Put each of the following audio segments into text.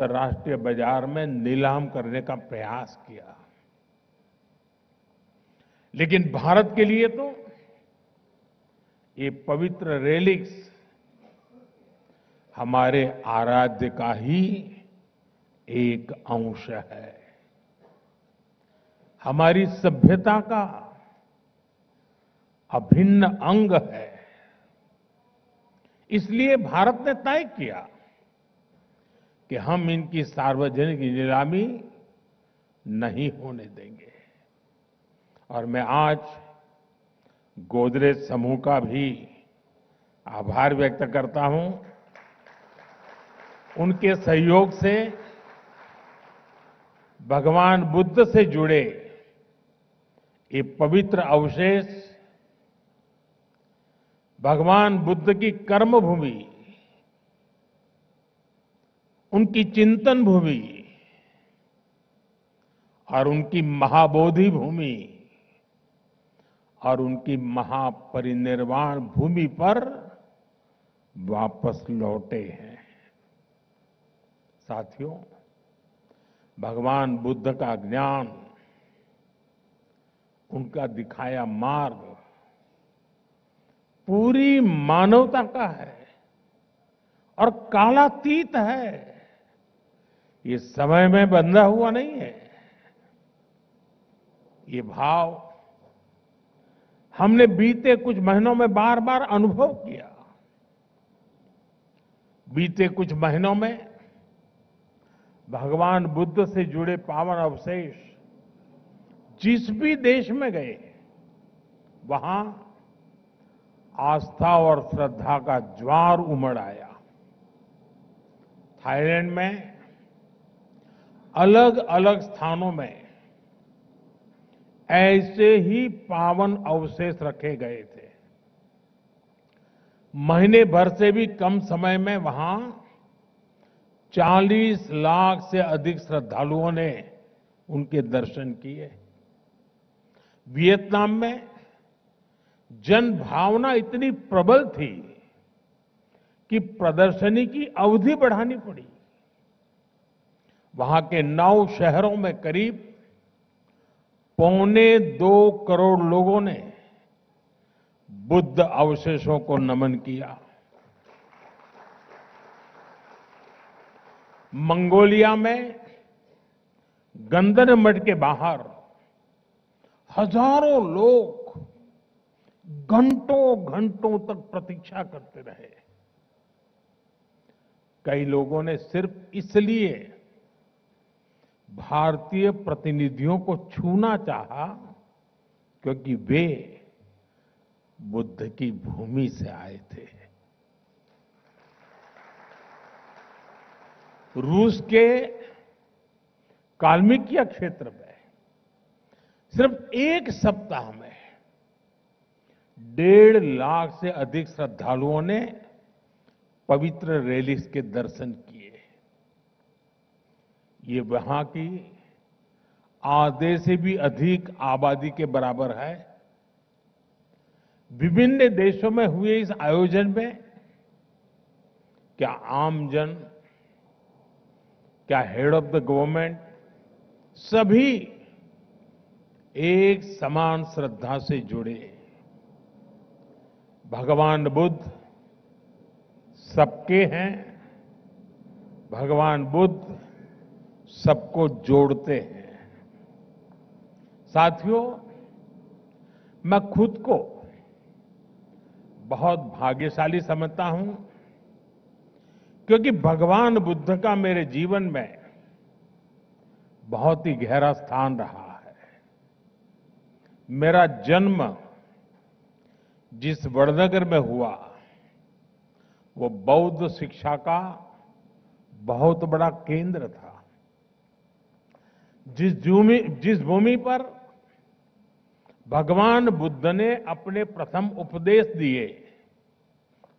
अंतर्राष्ट्रीय बाजार में नीलाम करने का प्रयास किया। लेकिन भारत के लिए तो ये पवित्र रेलिक्स हमारे आराध्य का ही एक अंश है, हमारी सभ्यता का अभिन्न अंग है। इसलिए भारत ने तय किया कि हम इनकी सार्वजनिक नीलामी नहीं होने देंगे। और मैं आज गोदरेज समूह का भी आभार व्यक्त करता हूं। उनके सहयोग से भगवान बुद्ध से जुड़े ये पवित्र अवशेष भगवान बुद्ध की कर्म भूमि, उनकी चिंतन भूमि और उनकी महाबोधि भूमि और उनकी महापरिनिर्वाण भूमि पर वापस लौटे हैं। साथियों, भगवान बुद्ध का ज्ञान, उनका दिखाया मार्ग पूरी मानवता का है और कालातीत है। ये समय में बंधा हुआ नहीं है। ये भाव हमने बीते कुछ महीनों में बार बार अनुभव किया। बीते कुछ महीनों में भगवान बुद्ध से जुड़े पावन अवशेष जिस भी देश में गए, वहां आस्था और श्रद्धा का ज्वार उमड़ आया। थाईलैंड में अलग अलग स्थानों में ऐसे ही पावन अवशेष रखे गए थे। महीने भर से भी कम समय में वहां 40 लाख से अधिक श्रद्धालुओं ने उनके दर्शन किए। वियतनाम में जन भावना इतनी प्रबल थी कि प्रदर्शनी की अवधि बढ़ानी पड़ी। वहां के 9 शहरों में करीब 1.25 करोड़ लोगों ने बुद्ध अवशेषों को नमन किया। मंगोलिया में गंदन मठ के बाहर हजारों लोग घंटों घंटों तक प्रतीक्षा करते रहे। कई लोगों ने सिर्फ इसलिए भारतीय प्रतिनिधियों को छूना चाहा क्योंकि वे बुद्ध की भूमि से आए थे। रूस के काल्मिकिया क्षेत्र में सिर्फ एक सप्ताह में 1.5 लाख से अधिक श्रद्धालुओं ने पवित्र रेलिक्स के दर्शन किए। ये वहां की आधे से भी अधिक आबादी के बराबर है। विभिन्न देशों में हुए इस आयोजन में क्या आमजन, क्या हेड ऑफ द गवर्नमेंट, सभी एक समान श्रद्धा से जुड़े। भगवान बुद्ध सबके हैं। भगवान बुद्ध सबको जोड़ते हैं। साथियों, मैं खुद को बहुत भाग्यशाली समझता हूं क्योंकि भगवान बुद्ध का मेरे जीवन में बहुत ही गहरा स्थान रहा है। मेरा जन्म जिस वडनगर में हुआ वो बौद्ध शिक्षा का बहुत बड़ा केंद्र था। जिस भूमि पर भगवान बुद्ध ने अपने प्रथम उपदेश दिए,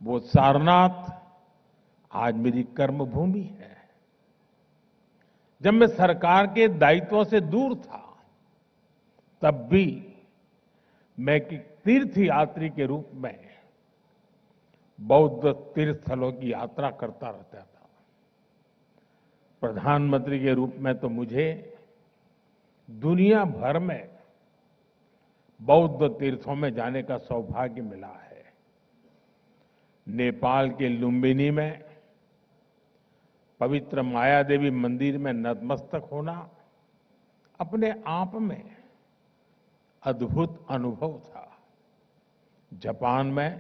वो सारनाथ आज मेरी कर्म भूमि है। जब मैं सरकार के दायित्वों से दूर था, तब भी मैं एक तीर्थ यात्री के रूप में बौद्ध तीर्थ स्थलों की यात्रा करता रहता था। प्रधानमंत्री के रूप में तो मुझे दुनिया भर में बौद्ध तीर्थों में जाने का सौभाग्य मिला है। नेपाल के लुम्बिनी में पवित्र माया देवी मंदिर में नतमस्तक होना अपने आप में अद्भुत अनुभव था। जापान में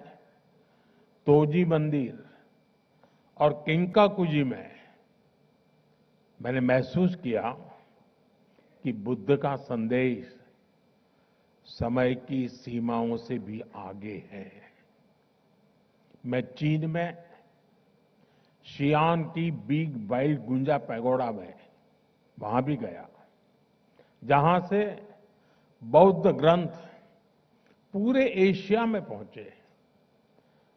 तोजी मंदिर और किंकाकुजी में मैंने महसूस किया कि बुद्ध का संदेश समय की सीमाओं से भी आगे है। मैं चीन में शियान की बिग वाइल्ड गुंजा पैगोडा में वहां भी गया, जहां से बौद्ध ग्रंथ पूरे एशिया में पहुंचे।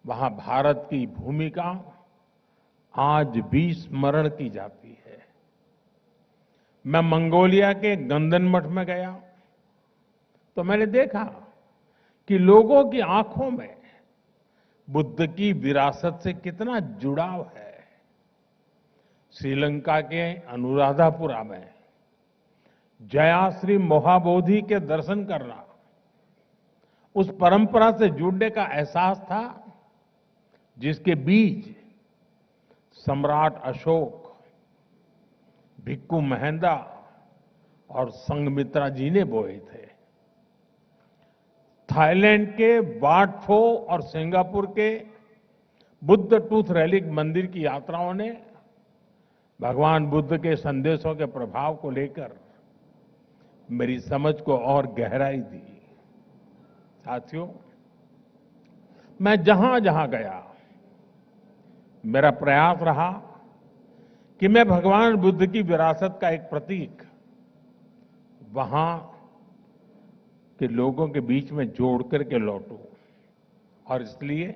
वहां भारत की भूमिका आज भी स्मरण की जाती है। मैं मंगोलिया के गंदन मठ में गया तो मैंने देखा कि लोगों की आंखों में बुद्ध की विरासत से कितना जुड़ाव है। श्रीलंका के अनुराधापुरा में जयाश्री मोहाबोधि के दर्शन करना, उस परंपरा से जुड़ने का एहसास था जिसके बीज सम्राट अशोक, भिक्खु महेंद्र और संघमित्रा जी ने बोए थे। थाईलैंड के वाट फो और सिंगापुर के बुद्ध टूथ रेलिक मंदिर की यात्राओं ने भगवान बुद्ध के संदेशों के प्रभाव को लेकर मेरी समझ को और गहराई दी। साथियों, मैं जहां जहां गया मेरा प्रयास रहा कि मैं भगवान बुद्ध की विरासत का एक प्रतीक वहां के लोगों के बीच में जोड़ करके लौटूं। और इसलिए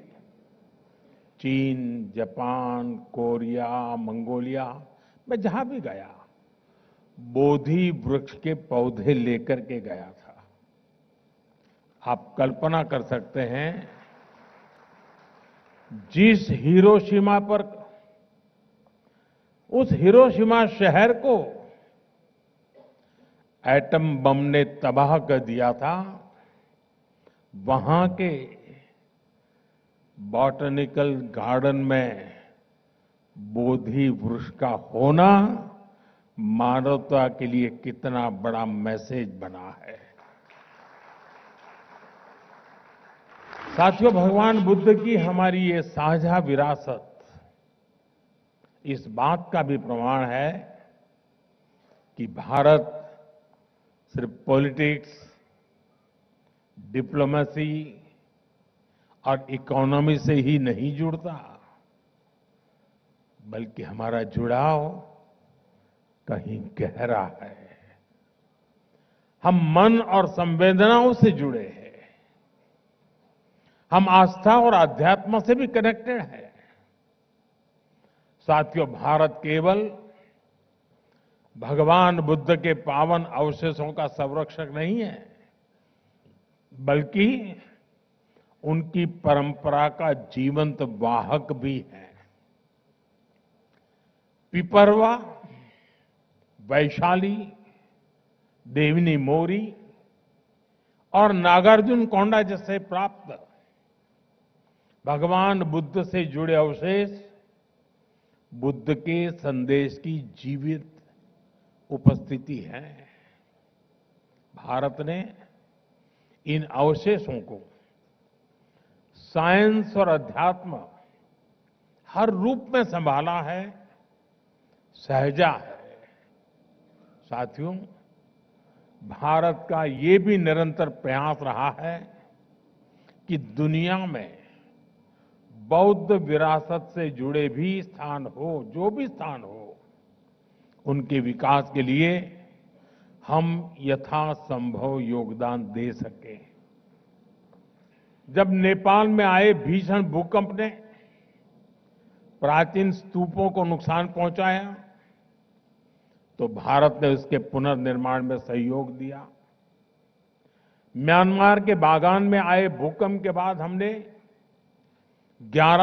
चीन, जापान, कोरिया, मंगोलिया, मैं जहां भी गया बोधि वृक्ष के पौधे लेकर के गया था। आप कल्पना कर सकते हैं, जिस हिरोशिमा पर, उस हिरोशिमा शहर को एटम बम ने तबाह कर दिया था, वहां के बॉटनिकल गार्डन में बोधि वृक्ष का होना मानवता के लिए कितना बड़ा मैसेज बना है। साथियों, भगवान बुद्ध की हमारी ये साझा विरासत इस बात का भी प्रमाण है कि भारत सिर्फ पॉलिटिक्स, डिप्लोमेसी और इकोनॉमी से ही नहीं जुड़ता, बल्कि हमारा जुड़ाव कहीं गहरा है। हम मन और संवेदनाओं से जुड़े हैं। हम आस्था और अध्यात्म से भी कनेक्टेड हैं। साथियों, भारत केवल भगवान बुद्ध के पावन अवशेषों का संरक्षक नहीं है, बल्कि उनकी परंपरा का जीवंत वाहक भी है। पिपरवा, वैशाली, देवनी मोरी और नागार्जुन कोंडा जैसे प्राप्त भगवान बुद्ध से जुड़े अवशेष बुद्ध के संदेश की जीवित उपस्थिति है। भारत ने इन अवशेषों को साइंस और अध्यात्म हर रूप में संभाला है, सहेजा है। साथियों, भारत का ये भी निरंतर प्रयास रहा है कि दुनिया में बौद्ध विरासत से जुड़े भी स्थान हो, जो भी स्थान हो, उनके विकास के लिए हम यथासंभव योगदान दे सकें। जब नेपाल में आए भीषण भूकंप ने प्राचीन स्तूपों को नुकसान पहुंचाया, तो भारत ने उसके पुनर्निर्माण में सहयोग दिया। म्यांमार के बागान में आए भूकंप के बाद हमने 11